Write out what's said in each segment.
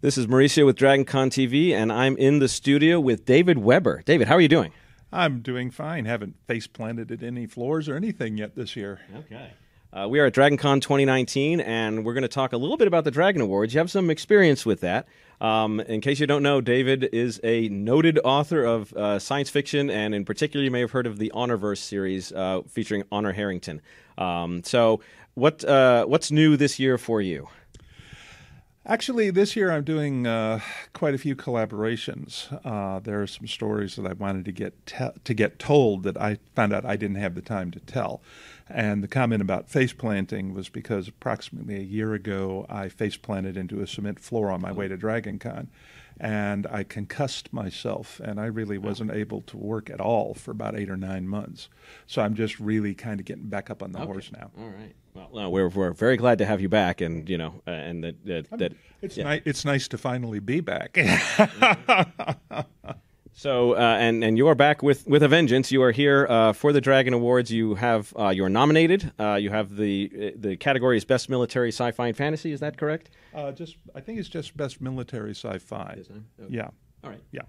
This is Mauricio with DragonConTV, and I'm in the studio with David Weber. David, how are you doing? I'm doing fine. Haven't face planted at any floors or anything yet this year. Okay. We are at DragonCon 2019, and we're going to talk a little bit about the Dragon Awards. You have some experience with that. In case you don't know, David is a noted author of science fiction, and in particular, you may have heard of the Honorverse series featuring Honor Harrington. So what's new this year for you? Actually, this year I'm doing quite a few collaborations. There are some stories that I wanted to get told that I found out I didn't have the time to tell. And the comment about face planting was because approximately a year ago I face planted into a cement floor on my way to DragonCon. And I concussed myself, and I really wasn't able to work at all for about 8 or 9 months. So I'm just really kind of getting back up on the horse now. All right. Well, no, we're very glad to have you back, and It's nice to finally be back. So and you are back with a vengeance. You are here for the Dragon Awards. You have you are nominated. You have the category is Best Military Sci-Fi and Fantasy. Is that correct? I think it's just Best Military Sci-Fi. Okay. Yeah. All right. Yeah.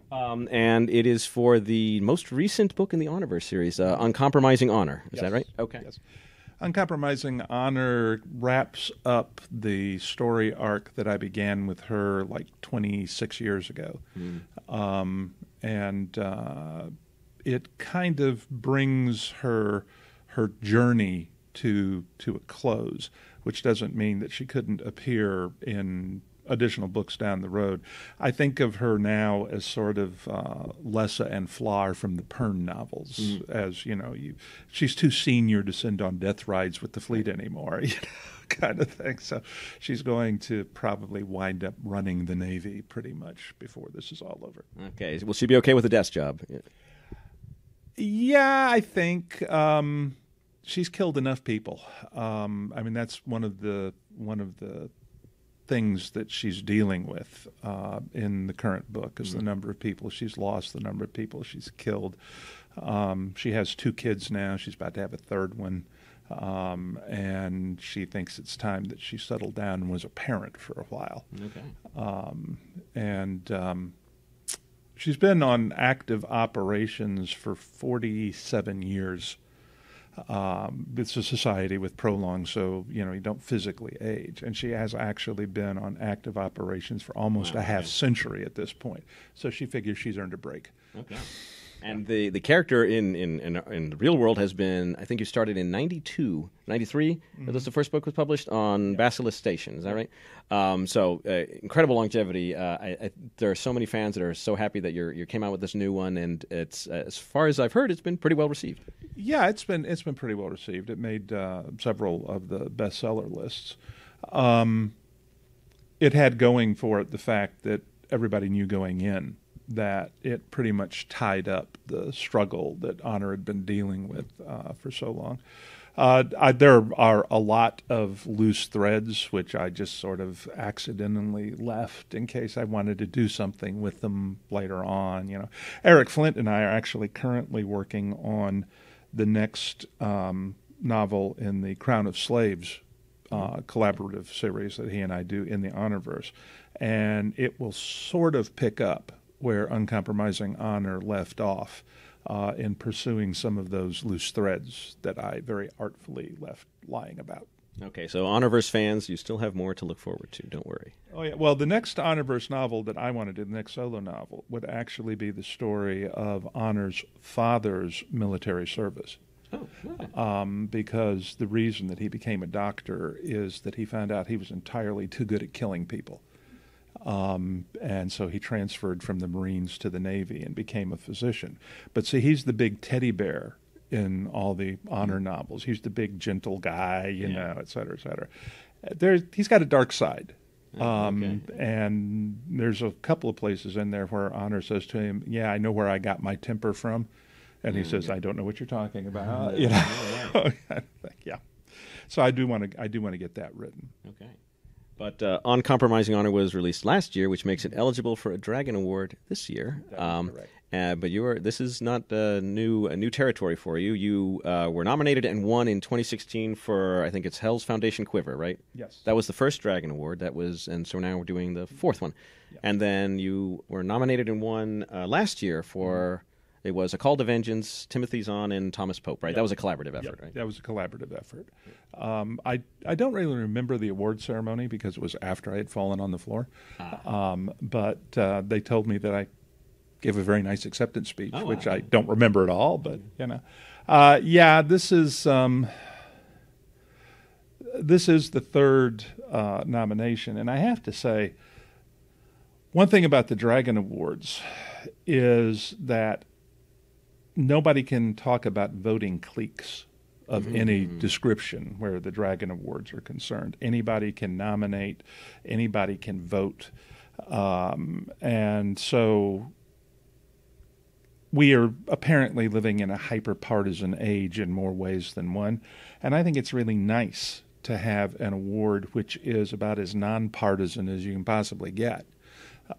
And it is for the most recent book in the Honorverse series, Uncompromising Honor. Is that right? Okay. Yes. Uncompromising Honor wraps up the story arc that I began with her like 26 years ago. And it kind of brings her journey to a close, which doesn't mean that she couldn't appear in additional books down the road. I think of her now as sort of Lessa and Flar from the Pern novels, as she's too senior to send on death rides with the fleet anymore, kind of thing. So she's going to probably wind up running the Navy pretty much before this is all over. Okay. Will she be okay with a desk job? Yeah, I think she's killed enough people. I mean, that's one of the things that she's dealing with in the current book is the number of people she's lost, the number of people she's killed. She has 2 kids now. She's about to have a third one. And she thinks it's time that she settled down and was a parent for a while. Okay. She's been on active operations for 47 years. It's a society with prolonged, so you don't physically age, and she has actually been on active operations for almost a half century at this point. So she figures she's earned a break. Okay. And the character in the real world has been, I think you started in 92, 93? That's the first book was published on Basilisk Station. Is that right? So incredible longevity. There are so many fans that are so happy that you came out with this new one, and it's as far as I've heard, it's been pretty well received. Yeah, it's been pretty well received. It made several of the bestseller lists. It had going for it the fact that everybody knew going in that it pretty much tied up the struggle that Honor had been dealing with for so long. There are a lot of loose threads, which I just sort of accidentally left in case I wanted to do something with them later on. Eric Flint and I are actually currently working on the next novel in the Crown of Slaves collaborative series that he and I do in the Honorverse. And it will sort of pick up where Uncompromising Honor left off in pursuing some of those loose threads that I very artfully left lying about. Okay, so Honorverse fans, you still have more to look forward to. Don't worry. Oh, yeah. Well, the next Honorverse novel that I want to do, the next solo novel, would actually be the story of Honor's father's military service. Oh, right. Because the reason that he became a doctor is that he found out he was entirely too good at killing people. And so he transferred from the Marines to the Navy and became a physician. But see, he's the big teddy bear in all the Honor novels. He's the big gentle guy, et cetera, et cetera. He's got a dark side. And there's a couple of places in there where Honor says to him, "Yeah, I know where I got my temper from." And he says, "I don't know what you're talking about." Yeah. So I do want to get that written. Okay. But Uncompromising Honor was released last year, which makes it eligible for a Dragon Award this year. but this is not a new territory for you. You were nominated and won in 2016 for, I think it's Hell's Foundation Quiver, right? Yes. That was the first Dragon Award. And so now we're doing the fourth one. Yeah. And then you were nominated and won last year for, it was A Call to Vengeance, Timothy Zahn, and Thomas Pope, right? Yep. That was a collaborative effort, Yep. right? That was a collaborative effort. I don't really remember the award ceremony because it was after I had fallen on the floor. But they told me that I gave a very nice acceptance speech, which I don't remember at all. But this is the third nomination, and I have to say, one thing about the Dragon Awards is that nobody can talk about voting cliques of any description where the Dragon Awards are concerned. Anybody can nominate, anybody can vote, and so we are apparently living in a hyper-partisan age in more ways than one, and I think it's really nice to have an award which is about as nonpartisan as you can possibly get.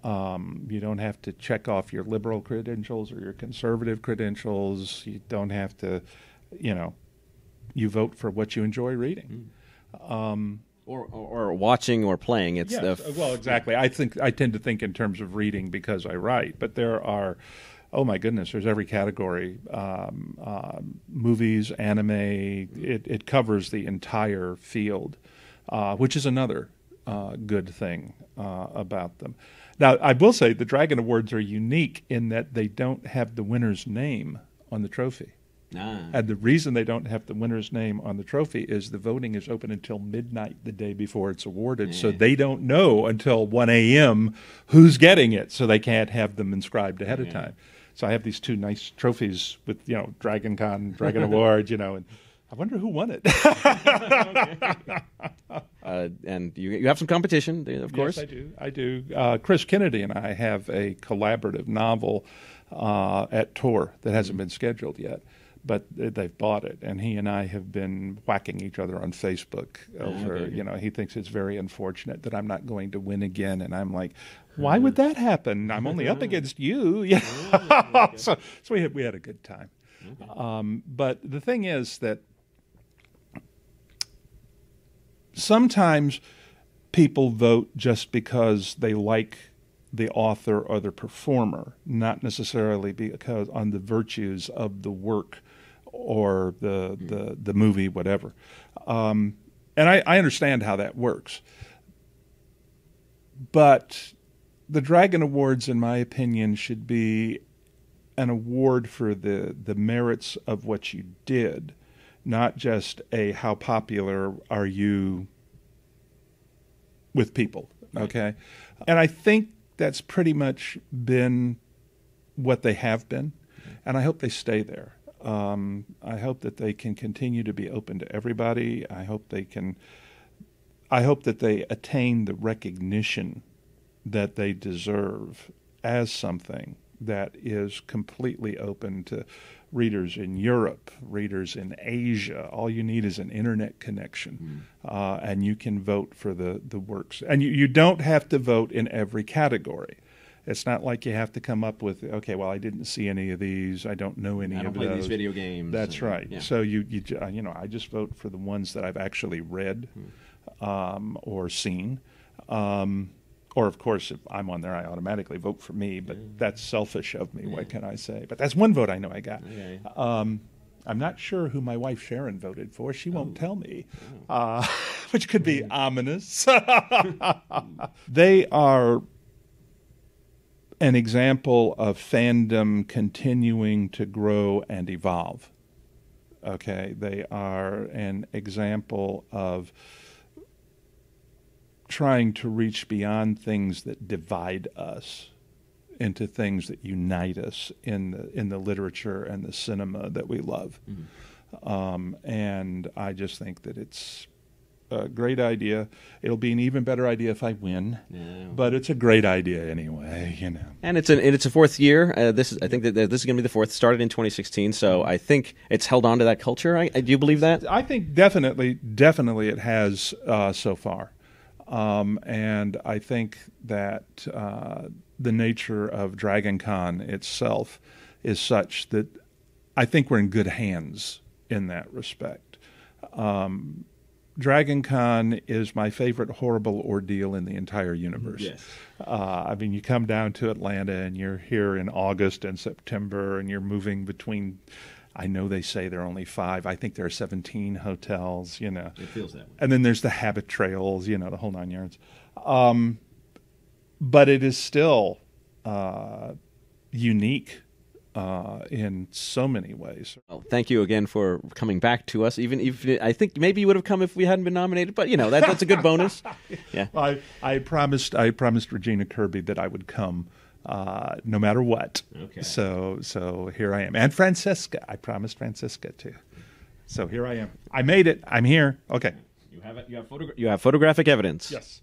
You don't have to check off your liberal credentials or your conservative credentials. You don't have to, you vote for what you enjoy reading. Or watching or playing. It's well, exactly. I tend to think in terms of reading because I write, but there are, oh my goodness, there's every category. Movies, anime, it covers the entire field, which is another good thing about them. Now, I will say the Dragon Awards are unique in that they don't have the winner's name on the trophy. And the reason they don't have the winner's name on the trophy is the voting is open until midnight the day before it's awarded. So they don't know until 1 a.m. who's getting it, so they can't have them inscribed ahead of time. So I have these two nice trophies with, DragonCon, Dragon Award, and I wonder who won it. And you have some competition, of course. Yes, I do. Chris Kennedy and I have a collaborative novel at Tor that hasn't been scheduled yet, but they've bought it, and he and I have been whacking each other on Facebook over, he thinks it's very unfortunate that I'm not going to win again, and I'm like, why would that happen? I'm only up against you. So we had a good time. But the thing is that sometimes people vote just because they like the author or the performer, not necessarily because on the virtues of the work or the movie, whatever. And I understand how that works. But the Dragon Awards, in my opinion, should be an award for the merits of what you did, not just how popular are you with people, okay? And I think that's pretty much been what they have been, and I hope they stay there. I hope that they can continue to be open to everybody. I hope that they attain the recognition that they deserve as something that is completely open to readers in Europe, readers in Asia. All you need is an internet connection, and you can vote for the works. And you don't have to vote in every category. It's not like you have to come up with, okay, well, I didn't see any of these. I don't know any of those. I don't play these video games. That's right. Yeah. So I just vote for the ones that I've actually read or seen. Or, of course, if I'm on there, I automatically vote for me, but that's selfish of me. What can I say? But that's one vote I know I got. Okay. I'm not sure who my wife Sharon voted for. She won't tell me, which could be ominous. They are an example of fandom continuing to grow and evolve. Okay? They are an example of trying to reach beyond things that divide us into things that unite us in the literature and the cinema that we love. And I just think that it's a great idea. It'll be an even better idea if I win, but it's a great idea anyway, And it's a fourth year. I think that this is going to be the fourth. Started in 2016, so I think it's held on to that culture. Do you believe that? I think definitely it has so far. And I think that the nature of DragonCon itself is such that I think we're in good hands in that respect. DragonCon is my favorite horrible ordeal in the entire universe. Yes. I mean, you come down to Atlanta and you're here in August and September and you're moving between, I know they say there are only 5. I think there are 17 hotels, you know. It feels that way. And then there's the habit trails, you know, the whole 9 yards. But it is still unique in so many ways. Well, thank you again for coming back to us. Even if I think maybe you would have come if we hadn't been nominated, but you know that's a good bonus. Yeah. I promised Regina Kirby that I would come no matter what. Okay. So here I am, and Francisca. I promised Francisca too. So here I am. I made it. I'm here. Okay. You have photographic evidence. Yes.